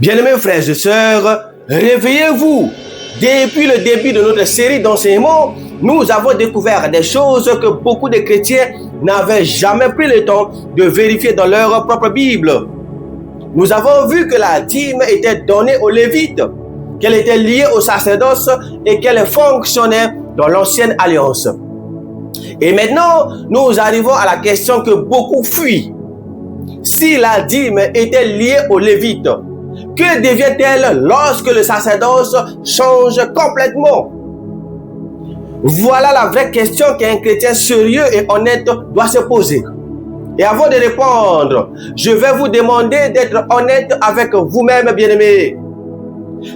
Bien-aimés frères et sœurs, réveillez-vous. Depuis le début de notre série d'enseignements, nous avons découvert des choses que beaucoup de chrétiens n'avaient jamais pris le temps de vérifier dans leur propre Bible. Nous avons vu que la dîme était donnée aux Lévites, qu'elle était liée au sacerdoce et qu'elle fonctionnait dans l'ancienne alliance. Et maintenant, nous arrivons à la question que beaucoup fuient. Si la dîme était liée aux Lévites, que devient-elle lorsque le sacerdoce change complètement? Voilà la vraie question qu'un chrétien sérieux et honnête doit se poser. Et avant de répondre, je vais vous demander d'être honnête avec vous-même, bien-aimés.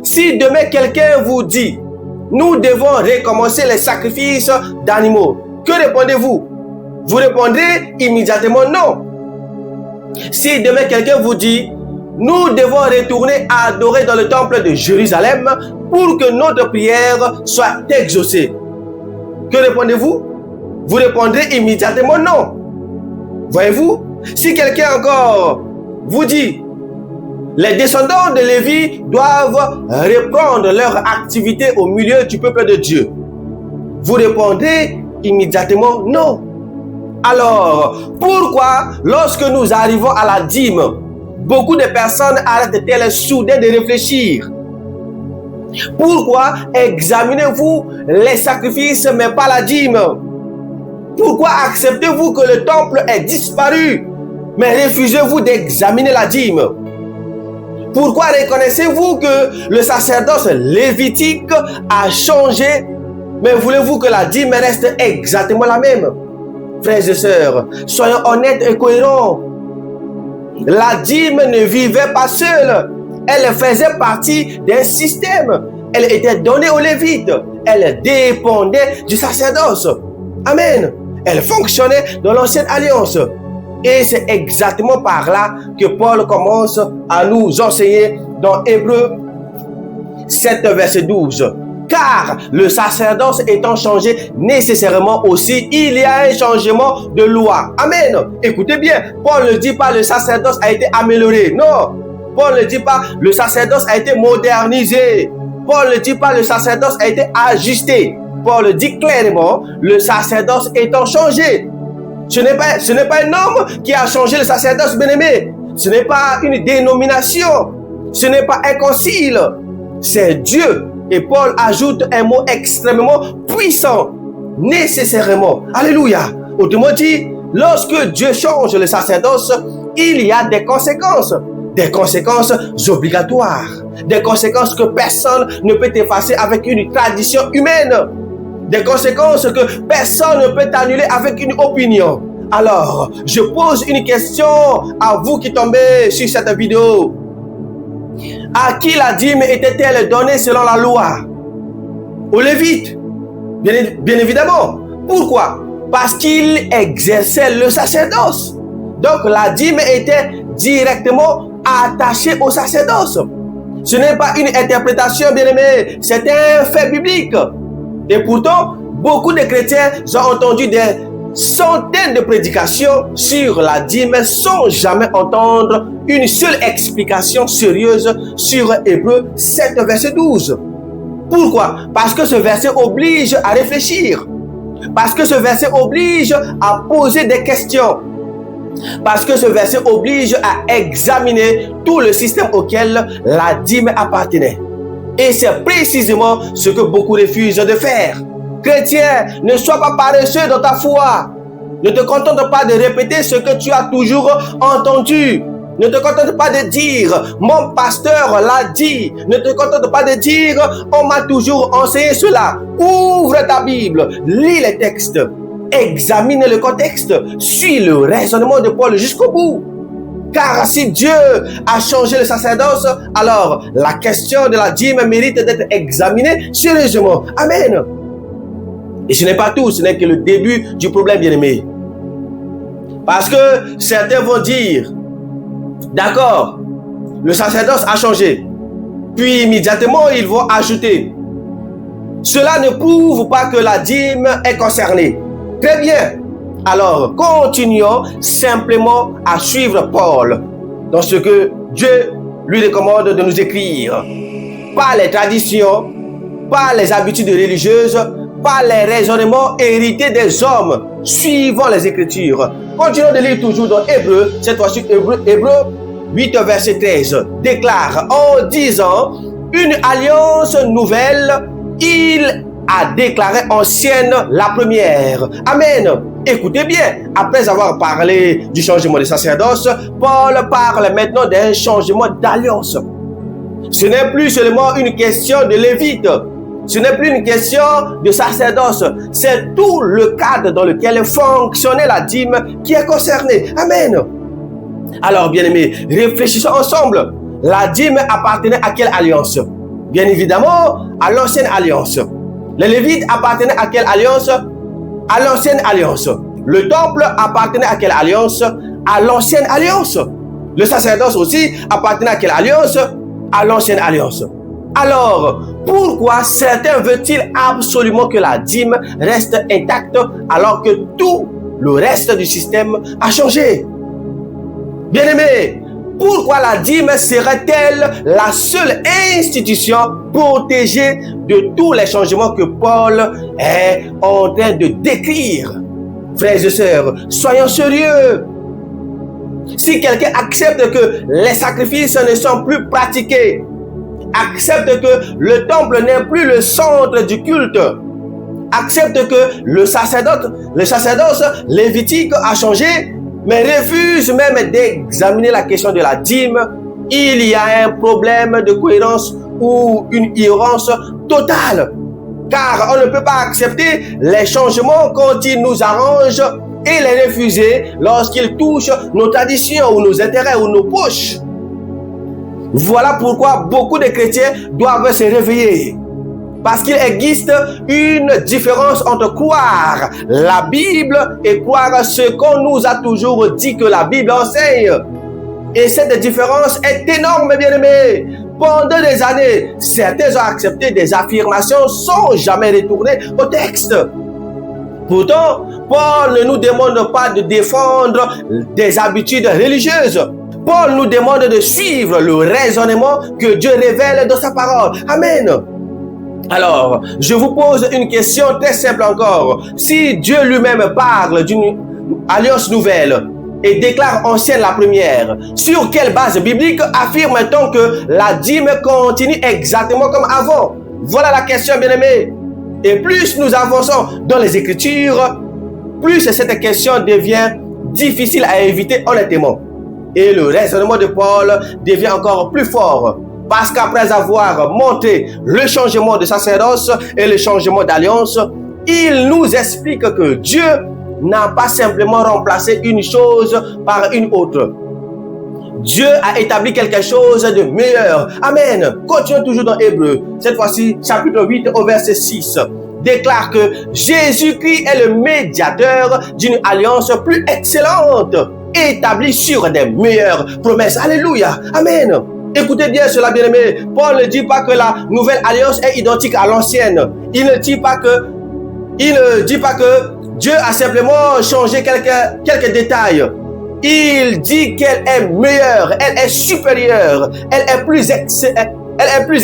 Si demain quelqu'un vous dit, nous devons recommencer les sacrifices d'animaux, que répondez-vous? Vous répondrez immédiatement non. Si demain quelqu'un vous dit, nous devons retourner à adorer dans le temple de Jérusalem pour que notre prière soit exaucée, que répondez-vous? Vous répondrez immédiatement non. Voyez-vous? Si quelqu'un encore vous dit, les descendants de Lévi doivent reprendre leur activité au milieu du peuple de Dieu, vous répondrez immédiatement non. Alors, pourquoi lorsque nous arrivons à la dîme, beaucoup de personnes arrêtent-elles soudain de réfléchir? Pourquoi examinez-vous les sacrifices mais pas la dîme? Pourquoi acceptez-vous que le temple ait disparu mais refusez-vous d'examiner la dîme? Pourquoi reconnaissez-vous que le sacerdoce lévitique a changé mais voulez-vous que la dîme reste exactement la même? Frères et sœurs, soyons honnêtes et cohérents. La dîme ne vivait pas seule. Elle faisait partie d'un système. Elle était donnée aux Lévites. Elle dépendait du sacerdoce. Amen. Elle fonctionnait dans l'ancienne alliance. Et c'est exactement par là que Paul commence à nous enseigner dans Hébreux 7, verset 12. Car le sacerdoce étant changé nécessairement aussi, il y a un changement de loi. Amen. Écoutez bien, Paul ne dit pas le sacerdoce a été amélioré. Non. Paul ne dit pas le sacerdoce a été modernisé. Paul ne dit pas le sacerdoce a été ajusté. Paul dit clairement le sacerdoce étant changé. Ce n'est pas un homme qui a changé le sacerdoce, bien-aimé. Ce n'est pas une dénomination. Ce n'est pas un concile. C'est Dieu. Et Paul ajoute un mot extrêmement puissant, nécessairement. Alléluia. Autrement dit, lorsque Dieu change le sacerdoce, il y a des conséquences obligatoires, des conséquences que personne ne peut effacer avec une tradition humaine, des conséquences que personne ne peut annuler avec une opinion. Alors, je pose une question à vous qui tombez sur cette vidéo. À qui la dîme était-elle donnée selon la loi? Aux Lévites, bien évidemment. Pourquoi? Parce qu'ils exerçaient le sacerdoce. Donc la dîme était directement attachée au sacerdoce. Ce n'est pas une interprétation, bien-aimée, c'est un fait biblique. Et pourtant, beaucoup de chrétiens ont entendu des centaines de prédications sur la dîme sans jamais entendre une seule explication sérieuse sur Hébreux 7, verset 12. Pourquoi? Parce que ce verset oblige à réfléchir. Parce que ce verset oblige à poser des questions. Parce que ce verset oblige à examiner tout le système auquel la dîme appartenait. Et c'est précisément ce que beaucoup refusent de faire. Chrétien, ne sois pas paresseux dans ta foi. Ne te contente pas de répéter ce que tu as toujours entendu. Ne te contente pas de dire, mon pasteur l'a dit. Ne te contente pas de dire, on m'a toujours enseigné cela. Ouvre ta Bible, lis les textes, examine le contexte, suis le raisonnement de Paul jusqu'au bout. Car si Dieu a changé le sacerdoce, alors la question de la dîme mérite d'être examinée sérieusement. Amen. Et ce n'est pas tout, ce n'est que le début du problème, bien-aimé. Parce que certains vont dire, d'accord, le sacerdoce a changé. Puis immédiatement, ils vont ajouter, cela ne prouve pas que la dîme est concernée. Très bien. Alors, continuons simplement à suivre Paul dans ce que Dieu lui recommande de nous écrire. Pas les traditions, pas les habitudes religieuses, pas les raisonnements hérités des hommes, suivant les Écritures. Continuons de lire toujours dans Hébreux, cette fois-ci Hébreux 8, verset 13, déclare en disant, une alliance nouvelle, il a déclaré ancienne la première. Amen. Écoutez bien, après avoir parlé du changement de sacerdoce, Paul parle maintenant d'un changement d'alliance. Ce n'est plus seulement une question de lévite, ce n'est plus une question de sacerdoce, c'est tout le cadre dans lequel fonctionnait la dîme qui est concerné. Amen. Alors, bien-aimés, réfléchissons ensemble. La dîme appartenait à quelle alliance? Bien évidemment, à l'ancienne alliance. Les Lévites appartenaient à quelle alliance? À l'ancienne alliance. Le temple appartenait à quelle alliance? À l'ancienne alliance. Le sacerdoce aussi appartenait à quelle alliance? À l'ancienne alliance. Alors, pourquoi certains veulent-ils absolument que la dîme reste intacte alors que tout le reste du système a changé? Bien-aimés, pourquoi la dîme serait-elle la seule institution protégée de tous les changements que Paul est en train de décrire? Frères et sœurs, soyons sérieux. Si quelqu'un accepte que les sacrifices ne sont plus pratiqués, accepte que le temple n'est plus le centre du culte, accepte que le sacerdoce lévitique a changé, mais refuse même d'examiner la question de la dîme, il y a un problème de cohérence ou une ignorance totale. Car on ne peut pas accepter les changements quand ils nous arrangent et les refuser lorsqu'ils touchent nos traditions ou nos intérêts ou nos poches. Voilà pourquoi beaucoup de chrétiens doivent se réveiller. Parce qu'il existe une différence entre croire la Bible et croire ce qu'on nous a toujours dit que la Bible enseigne. Et cette différence est énorme, bien-aimés. Pendant des années, certains ont accepté des affirmations sans jamais retourner au texte. Pourtant, Paul ne nous demande pas de défendre des habitudes religieuses. Paul nous demande de suivre le raisonnement que Dieu révèle dans sa parole. Amen. Alors, je vous pose une question très simple encore. Si Dieu lui-même parle d'une alliance nouvelle et déclare ancienne la première, sur quelle base biblique affirme-t-on que la dîme continue exactement comme avant? Voilà la question, bien-aimés. Et plus nous avançons dans les Écritures, plus cette question devient difficile à éviter honnêtement. Et le raisonnement de Paul devient encore plus fort. Parce qu'après avoir montré le changement de sacerdoce et le changement d'alliance, il nous explique que Dieu n'a pas simplement remplacé une chose par une autre. Dieu a établi quelque chose de meilleur. Amen. Continuons toujours dans Hébreux. Cette fois-ci, chapitre 8 au verset 6. Déclare que Jésus-Christ est le médiateur d'une alliance plus excellente, établie sur des meilleures promesses. Alléluia. Amen. Écoutez bien cela, bien-aimé. Paul ne dit pas que la nouvelle alliance est identique à l'ancienne. Il ne dit pas que Dieu a simplement changé quelques détails. Il dit qu'elle est meilleure, elle est supérieure, elle est plus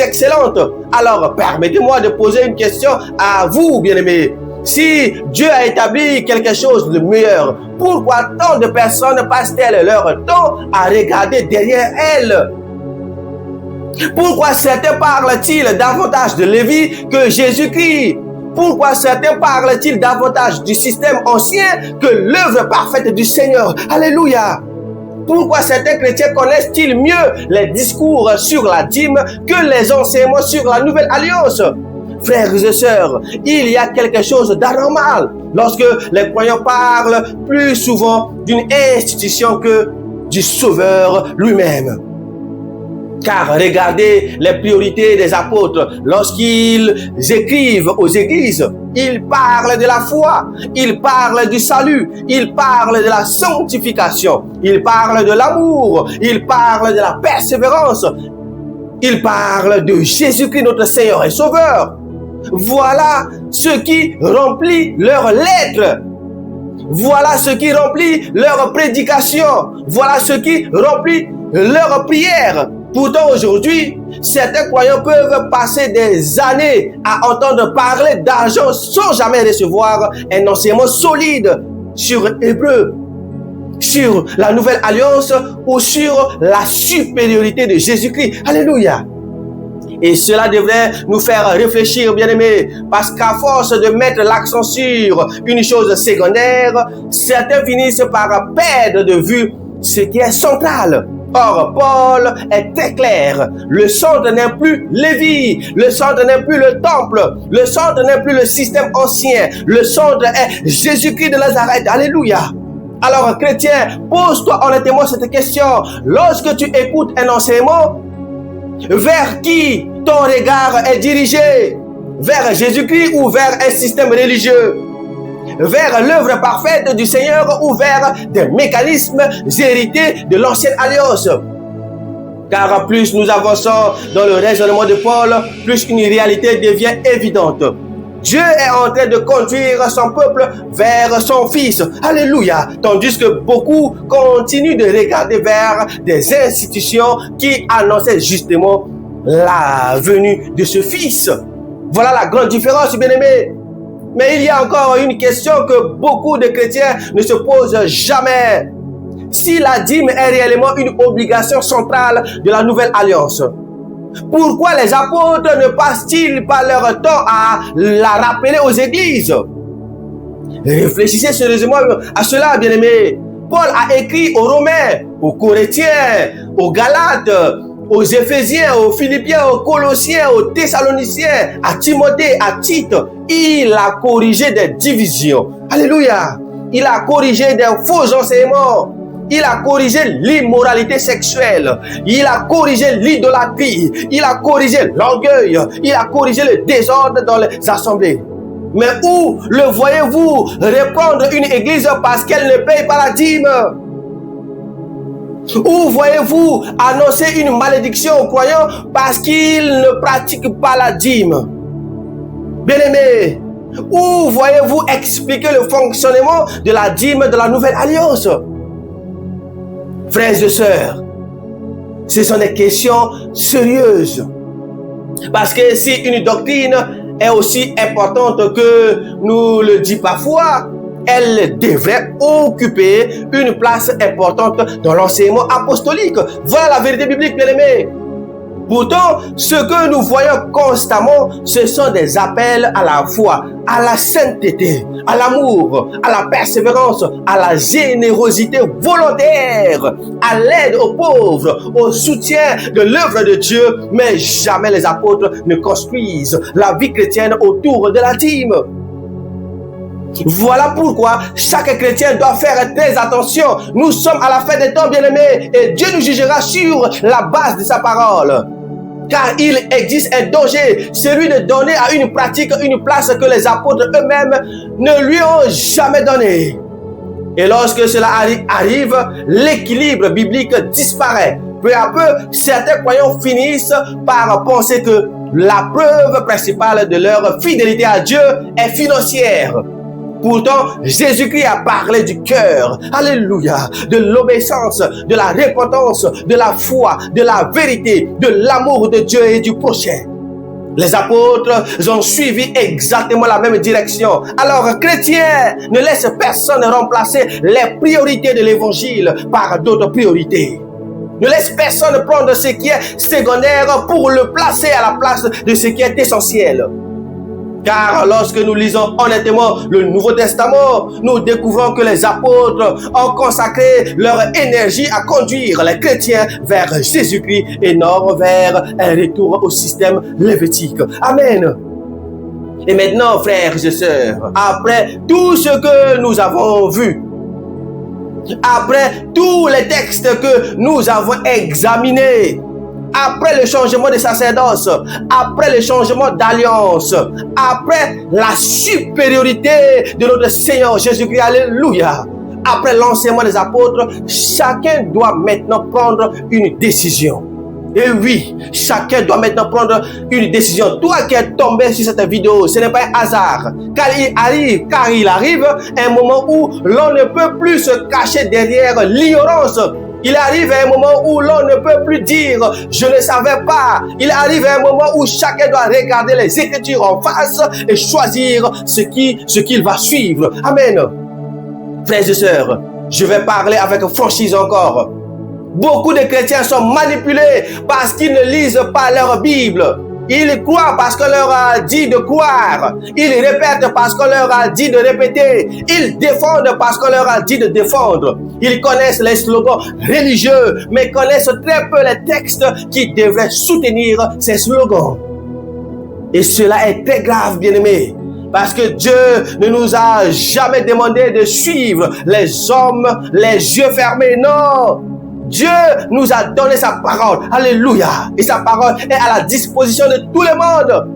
excellente. Alors, permettez-moi de poser une question à vous, bien-aimés. Si Dieu a établi quelque chose de meilleur, pourquoi tant de personnes passent-elles leur temps à regarder derrière elles? Pourquoi certains parlent-ils davantage de Lévi que Jésus-Christ? Pourquoi certains parlent-ils davantage du système ancien que l'œuvre parfaite du Seigneur? Alléluia! Pourquoi certains chrétiens connaissent-ils mieux les discours sur la dîme que les enseignements sur la nouvelle alliance? Frères et sœurs, il y a quelque chose d'anormal lorsque les croyants parlent plus souvent d'une institution que du Sauveur lui-même. Car regardez les priorités des apôtres. Lorsqu'ils écrivent aux églises, ils parlent de la foi, ils parlent du salut, ils parlent de la sanctification, ils parlent de l'amour, ils parlent de la persévérance, ils parlent de Jésus-Christ notre Seigneur et Sauveur. Voilà ce qui remplit leurs lettres. Voilà ce qui remplit leur prédication. Voilà ce qui remplit leur prière. Pourtant, aujourd'hui, certains croyants peuvent passer des années à entendre parler d'argent sans jamais recevoir un enseignement solide sur Hébreu, sur la nouvelle alliance ou sur la supériorité de Jésus-Christ. Alléluia. Et cela devrait nous faire réfléchir, bien-aimés, parce qu'à force de mettre l'accent sur une chose secondaire, certains finissent par perdre de vue ce qui est central. Or, Paul est très clair. Le centre n'est plus Lévi. Le centre n'est plus le temple. Le centre n'est plus le système ancien. Le centre est Jésus-Christ de Nazareth. Alléluia. Alors, chrétien, pose-toi honnêtement cette question. Lorsque tu écoutes un enseignement, vers qui ton regard est dirigé? Vers Jésus-Christ ou vers un système religieux? Vers l'œuvre parfaite du Seigneur ou vers des mécanismes hérités de l'ancienne alliance? Car plus nous avançons dans le raisonnement de Paul, plus une réalité devient évidente. Dieu est en train de conduire son peuple vers son Fils. Alléluia. Tandis que beaucoup continuent de regarder vers des institutions qui annonçaient justement la venue de ce Fils. Voilà la grande différence, bien-aimés. Mais il y a encore une question que beaucoup de chrétiens ne se posent jamais. Si la dîme est réellement une obligation centrale de la nouvelle alliance, pourquoi les apôtres ne passent-ils pas leur temps à la rappeler aux églises? Réfléchissez sérieusement à cela, bien-aimés. Paul a écrit aux Romains, aux Corinthiens, aux Galates, aux Éphésiens, aux Philippiens, aux Colossiens, aux Thessaloniciens, à Timothée, à Tite. Il a corrigé des divisions. Alléluia. Il a corrigé des faux enseignements. Il a corrigé l'immoralité sexuelle. Il a corrigé l'idolâtrie. Il a corrigé l'orgueil. Il a corrigé le désordre dans les assemblées. Mais où le voyez-vous reprendre une église parce qu'elle ne paye pas la dîme? Où voyez-vous annoncer une malédiction aux croyants parce qu'ils ne pratiquent pas la dîme? Bien-aimés, où voyez-vous expliquer le fonctionnement de la dîme de la nouvelle alliance? Frères et sœurs, ce sont des questions sérieuses. Parce que si une doctrine est aussi importante que nous le dit parfois, elle devrait occuper une place importante dans l'enseignement apostolique. Voilà la vérité biblique, bien-aimés. Pourtant, ce que nous voyons constamment, ce sont des appels à la foi, à la sainteté, à l'amour, à la persévérance, à la générosité volontaire, à l'aide aux pauvres, au soutien de l'œuvre de Dieu. Mais jamais les apôtres ne construisent la vie chrétienne autour de la dîme. Voilà pourquoi chaque chrétien doit faire très attention. Nous sommes à la fin des temps, bien-aimés, et Dieu nous jugera sur la base de sa parole. Car il existe un danger, celui de donner à une pratique une place que les apôtres eux-mêmes ne lui ont jamais donnée. Et lorsque cela arrive, l'équilibre biblique disparaît. Peu à peu, certains croyants finissent par penser que la preuve principale de leur fidélité à Dieu est financière. Pourtant, Jésus-Christ a parlé du cœur, alléluia, de l'obéissance, de la repentance, de la foi, de la vérité, de l'amour de Dieu et du prochain. Les apôtres ont suivi exactement la même direction. Alors, chrétiens, ne laisse personne remplacer les priorités de l'évangile par d'autres priorités. Ne laisse personne prendre ce qui est secondaire pour le placer à la place de ce qui est essentiel. Car lorsque nous lisons honnêtement le Nouveau Testament, nous découvrons que les apôtres ont consacré leur énergie à conduire les chrétiens vers Jésus-Christ et non vers un retour au système lévitique. Amen. Et maintenant, frères et sœurs, après tout ce que nous avons vu, après tous les textes que nous avons examinés, après le changement de sacerdoce, après le changement d'alliance, après la supériorité de notre Seigneur Jésus-Christ, alléluia, après l'enseignement des apôtres, chacun doit maintenant prendre une décision. Et oui, chacun doit maintenant prendre une décision. Toi qui es tombé sur cette vidéo, ce n'est pas un hasard. Car il arrive un moment où l'on ne peut plus se cacher derrière l'ignorance Il arrive à un moment où l'on ne peut plus dire « je ne savais pas ». Il arrive à un moment où chacun doit regarder les Écritures en face et choisir ce qu'il va suivre. Amen. Frères et sœurs, je vais parler avec franchise encore. Beaucoup de chrétiens sont manipulés parce qu'ils ne lisent pas leur Bible. Ils croient parce qu'on leur a dit de croire. Ils répètent parce qu'on leur a dit de répéter. Ils défendent parce qu'on leur a dit de défendre. Ils connaissent les slogans religieux, mais connaissent très peu les textes qui devraient soutenir ces slogans. Et cela est très grave, bien-aimés. Parce que Dieu ne nous a jamais demandé de suivre les hommes les yeux fermés. Non! Dieu nous a donné sa parole. Alléluia. Et sa parole est à la disposition de tout le monde.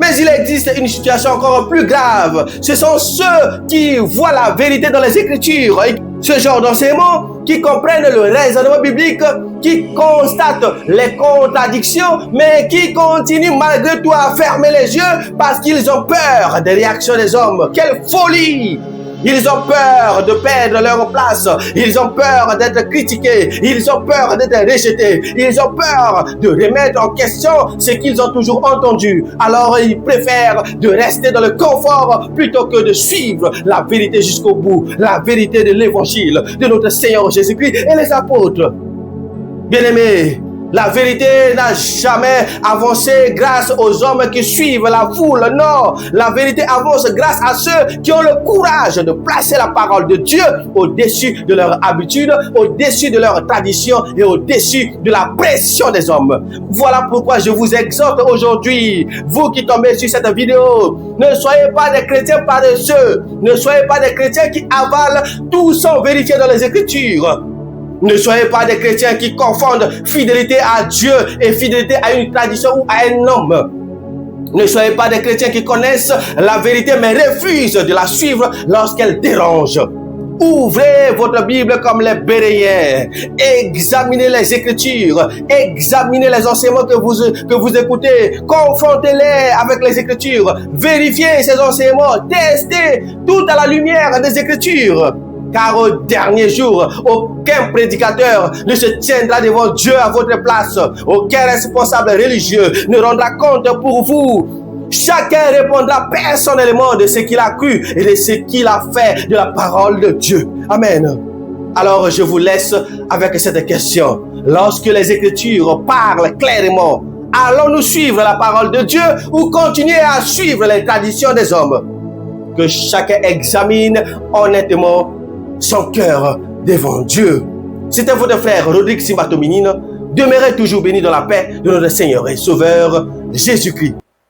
Mais il existe une situation encore plus grave. Ce sont ceux qui voient la vérité dans les Écritures. Ce genre d'enseignement qui comprennent le raisonnement biblique, qui constatent les contradictions, mais qui continuent malgré tout à fermer les yeux parce qu'ils ont peur des réactions des hommes. Quelle folie! Ils ont peur de perdre leur place. Ils ont peur d'être critiqués. Ils ont peur d'être rejetés. Ils ont peur de remettre en question ce qu'ils ont toujours entendu. Alors ils préfèrent de rester dans le confort plutôt que de suivre la vérité jusqu'au bout. La vérité de l'évangile de notre Seigneur Jésus-Christ et les apôtres. Bien-aimés, la vérité n'a jamais avancé grâce aux hommes qui suivent la foule. Non, la vérité avance grâce à ceux qui ont le courage de placer la parole de Dieu au-dessus de leur habitude, au-dessus de leur tradition et au-dessus de la pression des hommes. Voilà pourquoi je vous exhorte aujourd'hui, vous qui tombez sur cette vidéo, ne soyez pas des chrétiens paresseux, ne soyez pas des chrétiens qui avalent tout sans vérifier dans les Écritures. Ne soyez pas des chrétiens qui confondent fidélité à Dieu et fidélité à une tradition ou à un homme. Ne soyez pas des chrétiens qui connaissent la vérité mais refusent de la suivre lorsqu'elle dérange. Ouvrez votre Bible comme les Béréens. Examinez les Écritures. Examinez les enseignements que vous écoutez. Confrontez-les avec les Écritures. Vérifiez ces enseignements. Testez tout à la lumière des Écritures. Car au dernier jour, aucun prédicateur ne se tiendra devant Dieu à votre place. Aucun responsable religieux ne rendra compte pour vous. Chacun répondra personnellement de ce qu'il a cru et de ce qu'il a fait de la parole de Dieu. Amen. Alors je vous laisse avec cette question. Lorsque les Écritures parlent clairement, allons-nous suivre la parole de Dieu ou continuer à suivre les traditions des hommes? Que chacun examine honnêtement son cœur devant Dieu. C'était votre frère Rodrigue Simbato Minine. Demeurez toujours bénis dans la paix de notre Seigneur et Sauveur Jésus-Christ.